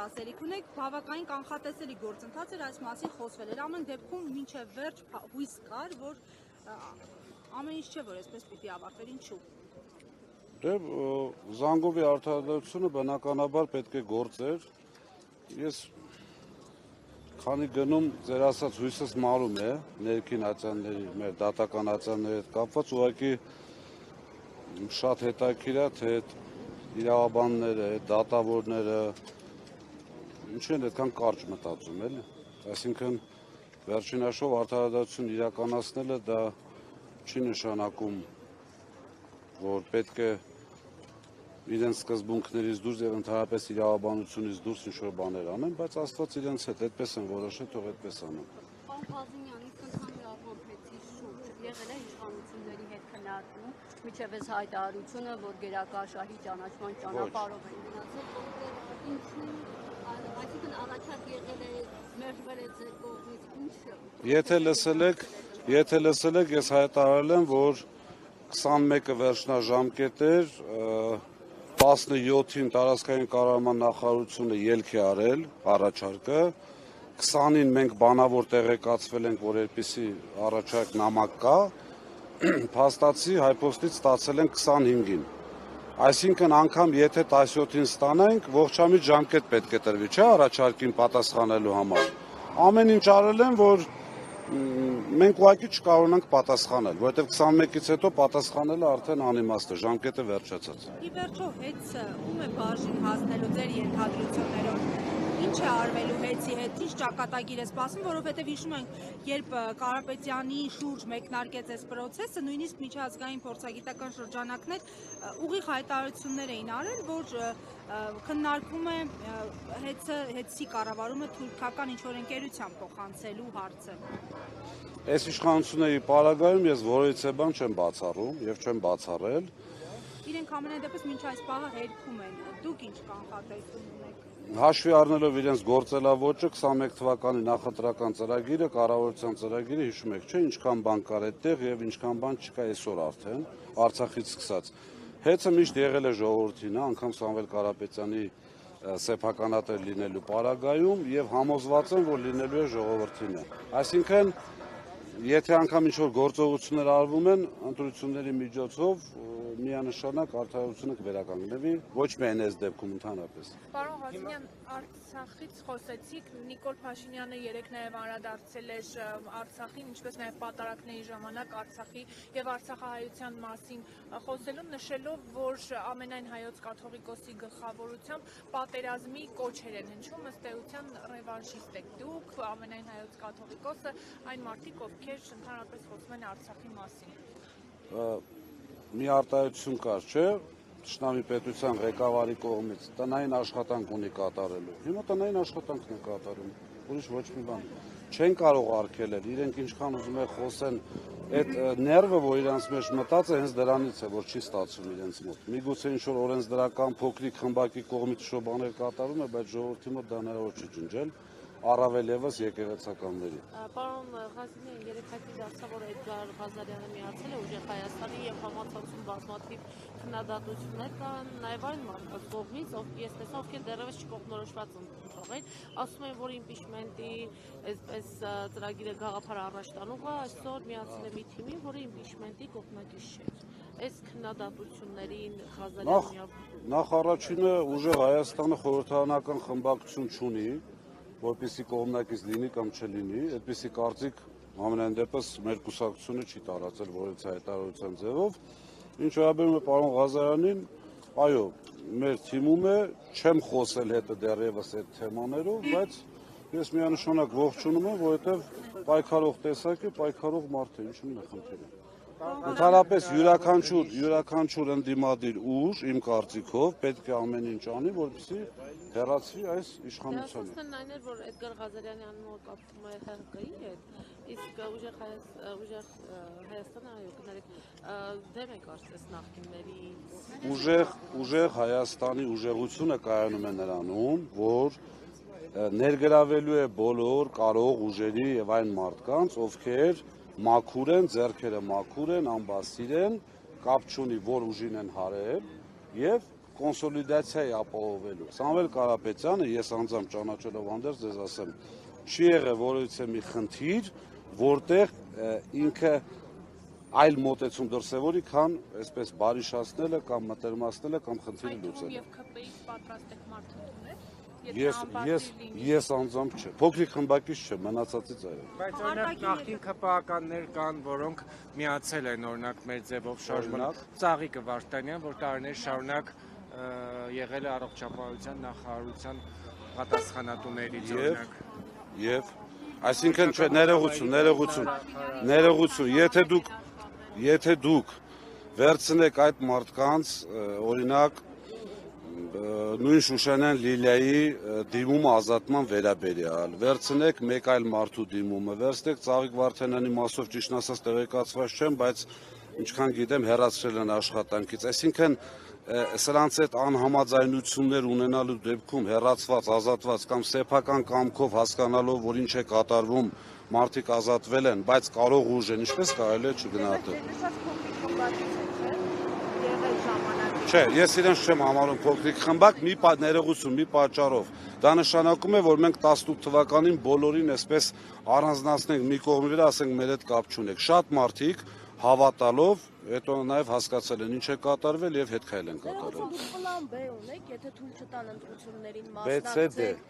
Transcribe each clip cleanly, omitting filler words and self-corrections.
ասելիք ունեք, բավականին կանխատեսելի գործընթաց էր այս մասին խոսվել էր, ամեն դեպքում մինչև վերջ հույս կար, որ ամեն ինչ չէ, որ այսպես պիտի ավարտվեր, ինչու։ Դե զանգովի արդարադատությունը բնականաբար պետք է գործեր, ես քանի գնում ձեր ասած հույսս մարում է ներքին ատյանների, մեր դատական ատյանների հետ կապված, ուղղակի շատ հետաքրքիր է, թե իրավաբանները, դատավորները ինչ են այդքան կարճ մտածում, էլի։ Այսինքն վերջին հաշվով արդարադատություն իրականացնելը դա չի նշանակում, որ պետք է իրենց սկզբունքներից դուրս եւ ընդհանրապես իրավաբանությունից դուրս ինչ-որ բաներ անեն, բայց Աստված իրենց հետ այդպես են որոշել, թող այդպես անեն։ Պարոն Փազինյան, իսկ ընդհանրապես փեցի շուրջ եղել է իշխանությունների հետ քննարկում, միջև այս հայտարարությունը, որ գերակաշահի ճանաչման ճանապարհով են գնացել, որտեղ ինչու, այսինքն առաջարկ եղել է մերժվեց կողմից, ինչ։ Եթե լսել եք, ես հայտարարել եմ, որ 21-ը վերջնաժամկետ էր, 17-ին տարածքային կառավարման նախարարությունը ելք է արել առաջարկը, 20-ին մենք բանավոր տեղեկացվել ենք, որ այդպիսի առաջարկ նամակ կա, փաստացի հայփոստից ստացել ենք 25-ին։ Այսինքն անգամ եթե 17-ին ստանանք, ողջամիտ ժամկետ պետք է տրվի, չէ՞ առաջարկին պատասխանելու համար։ Ամեն ինչ արել են, որ մենք ուղղակի չկարողանանք պատասխանել, որովհետև 21-ից հետո պատասխանելը արդեն անիմաստ է, ժամկետը վերջացած։ Ի վերջո հեծը ում է բաժին հասնելու ձեր ենթադրություններով, ինչ է արվելու հեծի հետ, ինչ ճակատագիր է սպասում, որովհետև հիշում ենք, երբ Կարապետյանի շուրջ մեկնարկեց այս process-ը, նույնիսկ միջազգային փորձագիտական շրջանակներ ուղիղ հայտարարություններ էին արել, որ քննարկվում է հեծի կառավարումը թուրքական ինչ-որ ընկերության փոխանցելու հարցը։ Այս իշխանությունների պարագայում ես որևիցե բան չեմ բացառում եւ չեմ բացառել։ Իրենք ամենայն դեպս մինչ այս պահը հերքում են, դուք ինչ կանխատեսում ունեք։ Հաշվի առնելով իրենց գործելավոճը 21 թվականի նախընտրական ծրագիրը, կառավարության ծրագիրը, հիշում եք, չէ՞, ինչքան բան կար այդտեղ եւ ինչքան բան չկա այսօր արդեն, Արցախից սկսած։ Հեծը միշտ եղել է ժողովրդին, անգամ Սամվել Կարապետյանի սեփականատեր լինելու պարագայում եւ համոզված եմ, որ լինելու է ժողովրդին է։ Այսինքն եթե անգամ ինչ-որ գործողություններ արվում են ընտրությունների միջոցով, միանշանակ արդարությունը կվերականգնվի, ոչ միայն այս դեպքում ընդհանրապես։ Պարոն Ղազարյան, Արցախից խոսեցիք, Նիկոլ Փաշինյանը երեկ նաև անդրադարձել էր Արցախին, ինչպես նաև պատարակների ժամանակ Արցախի եւ արցախահայության մասին խոսելուն, նշելով, որ ամենայն հայոց կաթողիկոսի գլխավորությամբ պատերազմի կոչեր են հնչում, ըստ էության ռևանշիստ եք դուք, ամենայն հայոց կաթողիկոսը, այն մարդիկ, ովքեր ընդհանրապես խոսում են Արցախի մասին։ Մի արտահայտություն կար, չէ՞, Թշնամի պետության ղեկավարի կողմից տնային աշխատանք ունի կատարելու։ Հիմա տնային աշխատանքն է կատարում, ուրիշ ոչ մի բան չեն կարող արգելել, իրենք ինչքան ուզում են խոսեն, այդ ներվը, որ իրանց մեջ մտած է, հենց դրանից է, որ չի ստացվում իրենց մոտ։ Միգուցե ինչ-որ օրենսդրական փոքրիկ խմբակի կողմից ինչ-որ բաներ կատարում է, բայց ժողովրդի մոտ դա հնարավոր չի ջնջել, առավել ևս եկեղեցականների։ Պարոն Ղազարյան, երեք հայտնի դարձավ, որ Էդգար Ղազարյանը միացել է Ուժեղ Հայաստանի եւ համացանցում բազմաթիվ քննադատություններ կան, նաեւ այն մարդկանց կողմից, ես տեսա, ովքեր դեռևս չկողմնորոշված ընտրող են, ասում են, որ իմպիչմենտի այսպես ծրագիրը գաղափար առաջ տանող է, այսօր միացել է մի թիմի, որը իմպիչմենտի կողմնակից չէ։ Այս քննադատություններին Ղազարյանը նախ առաջինը Ուժեղ Հայաստանը խորհրդարանական խմբակցություն չունի, որպեսզի կողմնակից լինի կամ չլինի, այդպիսի կարծիք ամենայն դեպս մեր կուսակցությունը չի տարածել որևէ հայտարարության ձևով։ Ինչ վերաբերում է պարոն Ղազարյանին, այո, մեր թիմում է, չեմ խոսել հետը դեռևս այդ թեմաներով, բայց ես միանշանակ ողջունում եմ, որովհետև պայքարող տեսակ է, պայքարող մարդ է, ինչու՞ է խնդիրը։ Ընդհանրապես յուրաքանչյուր ընդդիմադիր ուժ, իմ կարծիքով, պետք է ամեն ինչ անի, որպեսզի հեռացվի այս իշխանությունը։ Դասն այն էր, որ Էդգար Ղազարյանի անունը կապվում է ՀՀԿ-ի հետ, իսկ Ուժեղ Հայաստանը, այո, կներեք, դեմ է կարծես նախկինների։ Ուժեղ Հայաստանի ուժեղությունը կայանում է նրանում, որ ներգրավելու է բոլոր կարող ուժերի եւ այն մարդկանց, ովքեր մաքուր են, ձեռքերը մաքուր են, անբասիր են, կապ չունի որ ուժին են հարել եւ կոնսոլիդացիա է ապահովելու։ Սամվել Կարապետյանը, ես անձամբ ճանաչելով Անդերս ձեզ ասեմ, չի եղել որևիցե մի խնդիր, որտեղ ինքը այլ մոտեցում դրսևորի, քան այսպես բարիշացնելը կամ մտերմացնելը կամ խնդիրը լուծելը։ Եւ ԿՊ-ից պատրաստ եք մարդ ընդունել։ Ես անձամբ չէ, փոքրիկ խմբակից չէ, մնացածից այո։ Բայց օրինակ նախկին ԿՊԱ-ականներ կան, որոնք միացել են օրինակ մեր ձևով շարժման։ Ծաղիկը Վարդանյան, որ տարիներ շարունակ եղել է առողջապահության նախարարության պատասխանատուներից օրինակ։ Եվ այսինքն չէ, ներողություն, եթե դուք վերցնեք այդ մարդկանց, օրինակ նույն Շուշանյան Լիլիայի դիմումը ազատման վերաբերյալ, վերցնեք մեկ այլ մարդու դիմումը, վերցնեք Ծաղիկ Վարդանյանի մասով ճիշտ ասած տեղեկացված չեմ, բայց ինչքան գիտեմ հեռացրել են աշխատանքից, այսինքն սրանց այդ անհամաձայնություններ ունենալու դեպքում հեռացված, ազատված կամ սեփական կամքով հասկանալով, որ ինչ է կատարվում, մարդիկ ազատվել են, բայց կարող ուժ են, ինչպես կարելի է չգնահատել։ Չէ, ես իրենց չեմ համարում փոքրիկ խմբակ, ներողություն, մի պատճառով։ Դա նշանակում է, որ մենք 18 թվականին բոլորին այսպես առանձնացնենք մի կողմի վրա, ասենք մեր հետ կապ չունեք։ Շատ մարդիկ հավատալով, հետո նաև հասկացել են ինչ է կատարվել եւ հետ քայլ են կատարել։ Պլան B ունեք, եթե թույլ չտան ընտրություններին մասնակցեք,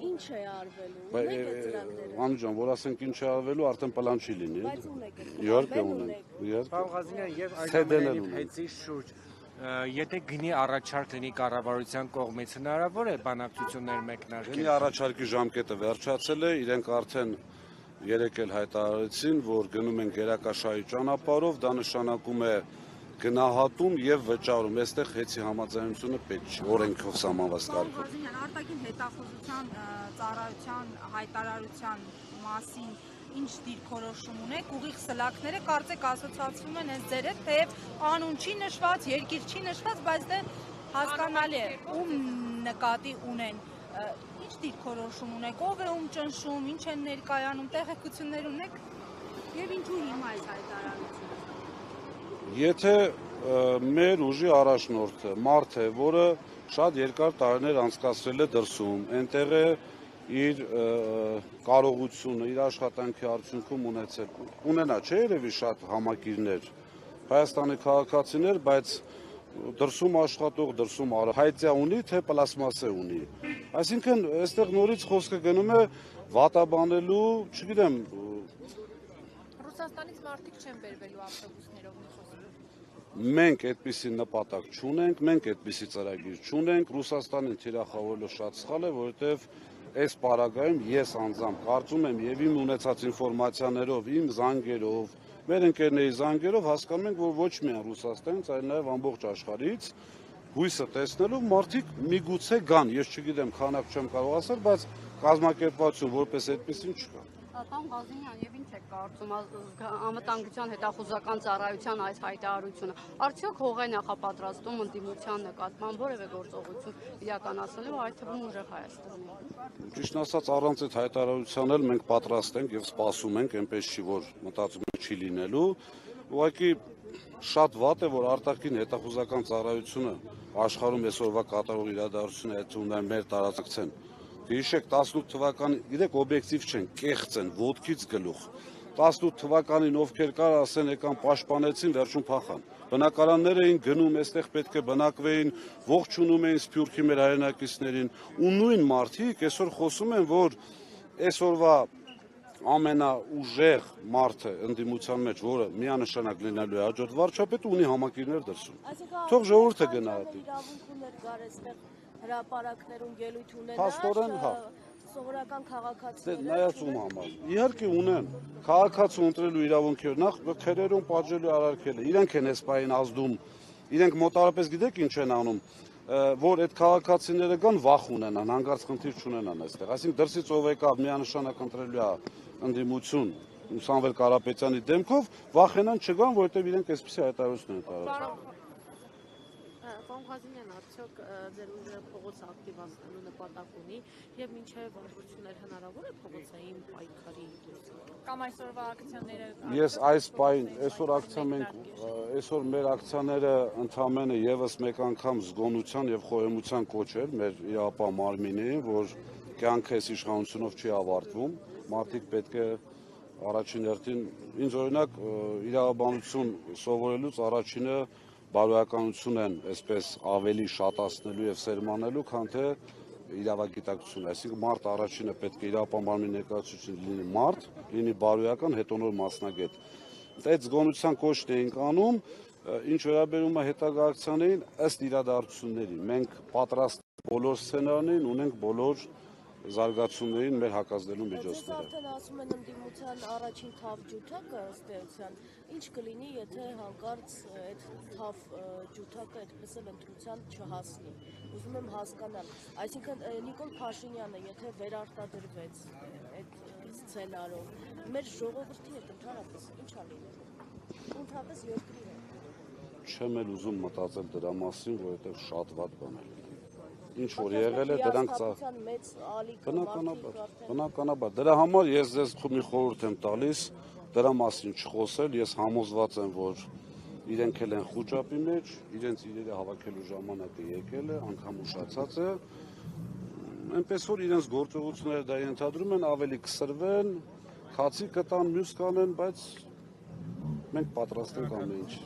ինչ է արվելու։ Ունեք այդ ծրագրերը։ Անի ջան, որ ասենք ինչ է արվելու, արդեն պլան չի լինի։ Բայց ունեք։ Իհարկե ունենք։ Պարոն Ղազարյան, եւ այժմ հեծի շուրջ եթե գնի առաջարկ լինի կառավարության կողմից հնարավոր է բանակցություններ մեկնարկել։ Գնի առաջարկի ժամկետը վերջացել է, իրենք արդեն երեկ էլ հայտարարեցին, որ գնում են գերակաշարի ճանապարհով, դա նշանակում է գնահատում եւ վճարում։ Այստեղ հեծի համաձայնությունը պետք չէ, օրենքով սահմանված կարգով։ Արտաքին հետախուզության ծառայության հայտարարության մասին ինչ դիրքորոշում ունեք, ուղիղ սլաքները կարծեք ասոցացվում են հենց ձեր հետ, թեև անուն չի նշված, երկիր չի նշված, բայց դե հասկանալի է, ում նկատի ունեն, ինչ դիրքորոշում ունեք, ով է ում ճնշում, ինչ են ներկայանում, տեղեկություններ ունեք եւ ինչու հիմա այս հայտարարությունը։ Եթե մեր ուժի առաջնորդը մարդ է, որը շատ երկար տարիներ անցկացրել է դրսում, այնտեղ է իր կարողությունը, իր աշխատանքի արդյունքում ունենա չէ երևի շատ համակիրներ, Հայաստանի քաղաքացիներ, բայց դրսում աշխատող, դրսում հայծյա ունի, թե պլաստմասե ունի։ Այսինքն, այստեղ նորից խոսքը գնում է վատաբանելու, չգիտեմ։ Ռուսաստանից մարդիկ չեն բերվելու ավտոբուսներով մի խոսքը։ Մենք այդպիսի նպատակ չունենք, մենք այդպիսի ծրագիր չունենք, Ռուսաստանին թիրախավորելու շատ սխալ է, որովհետև այս պարագայում ես անձամբ կարծում եմ եւ իմ ունեցած ինֆորմացիաներով, իմ զանգերով, մեր ընկերների զանգերով հասկանում ենք, որ ոչ միայն Ռուսաստանից, այլ նաեւ ամբողջ աշխարհից հույսը տեսնելով մարդիկ միգուցե գան, ես չգիտեմ, քանակ չեմ կարող ասել, բայց կազմակերպվածություն որպես այդպեսին չկա։ Պարոն Ղազարյան, եւ ինչ եք կարծում անվտանգության հետախուզական ծառայության այս հայտարարությունը։ Արդյոք հող է նախապատրաստում ընդդիմության նկատմամբ որևէ գործողություն իրականացնելու, այդ թվում ուժեղ Հայաստանի։ Ճիշտ ասած, առանց այդ հայտարարության էլ մենք պատրաստ ենք եւ սպասում ենք, այնպես չի, որ մտածում ենք չի լինելու։ Ուղղակի շատ վատ է, որ արտաքին հետախուզական ծառայությունը աշխարհում այսօրվա կատարող իրադարձությունը այդ ունեն մեր տարածքցեն։ Հիշեք 18 թվականին, գիտեք, օբյեկտիվ չեն, կեղծ են, ոտքից գլուխ։ 18 թվականին ովքեր կար ասեն եկան պաշտպանեցին, վերջում փախան։ Բնակարաններ էին գնում, այստեղ պետք է բնակվեին, ողջունում էին Սփյուռքի մեր հայրենակիցներին, ու նույն մարդիկ այսօր խոսում են, որ այսօրվա ամենաուժեղ մարդը ընդդիմության մեջ, որը միանշանակ լինելու է հաջորդ վարչապետը, ունի համակիրներ դրսում։ Թող ժողովուրդը գնահատի։ Հրապարակներում ելույթ Փաստորեն, հա։ Սովորական քաղաքացիները նայած ում համար։ Իհարկե ունեն քաղաքացու ընտրելու իրավունքը, նախ քերերուն պատժելու արարքել է։ Իրենք են այս պահին ազդում։ Իրենք մոտարապես գիտեք ինչ են անում, որ այդ քաղաքացիները կան վախ ունենան, հանգարց խնդիր չունենան այստեղ։ Այսինքն դրսից ով եկավ միանշանակ ընտրելու է ընդդիմություն Սամվել Կարապետյանի դեմքով, վախենան չգան, որովհետև իրենք այսպեսի հայտարարություն են տարածում։ Պարոն Ղազինյան, արդյոք ձեր ուժը փողոց ակտիվացնելու նպատակ ունի եւ մինչեւ ընտրություններ հնարավոր է փողոցային պայքարի Կամ այսօրվա ակցիաները Ես այս պայն այսօր ակցիա մենք այսօր մեր ակցիաները ընդամենը եւս մեկ անգամ զգոնության եւ խոհեմության կոչ էր մեր իրապահ մարմինին, որ կյանքը այս իշխանությունով չի ավարտվում, մարդիկ պետք է առաջին հերթին ինձ օրինակ իրավաբանություն սովորելուց առաջինը բարոյականություն են այսպես ավելի շատացնելու եւ սերմանելու, քան թե իրավագիտակցություն, այսինքն մարդ առաջինը պետք է իրավապահ մարմնի ներկայացուցիչին լինի մարդ, լինի բարոյական, հետո նոր մասնագետ։ Այդ զգոնության կոչն էինք անում, ինչ վերաբերում է հետագա ակցիաներին, ըստ իրադարձությունների։ Մենք պատրաստ բոլոր սցենարներին ունենք բոլոր զարգացումներին մեր հակազդելու միջոցները։ Արդեն ասում են ընդդիմության առաջին թավ ջութակը ըստ էության, ինչ կլինի, եթե հանկարծ այդ թավ ջութակը այդպես էլ ընտրության չհասնի։ Ուզում եմ հասկանալ, այսինքն Նիկոլ Փաշինյանը, եթե վերարտադրվեց այդ սցենարով, մեր ժողովրդի հետ ընդհանրապես ինչ ա լինելու։ Ընդհանրապես երկրի հետ։ Չեմ էլ ուզում մտածել դրա մասին, որովհետև շատ վատ բան է։ Ինչ որ եղել է, դրանք բնականաբար։ Դրա համար ես ձեզ մի խորհուրդ եմ տալիս, դրա մասին չխոսել, ես համոզված եմ, որ իրենք էլ են խուճապի մեջ, իրենց իրերը հավաքելու ժամանակը եկել է, անգամ ուշացած է, այնպես որ իրենց գործողությունները դա ենթադրում են, ավելի կսրվեն, քացի կտան, մյուս կանեն, բայց մենք պատրաստ ենք ամեն ինչ։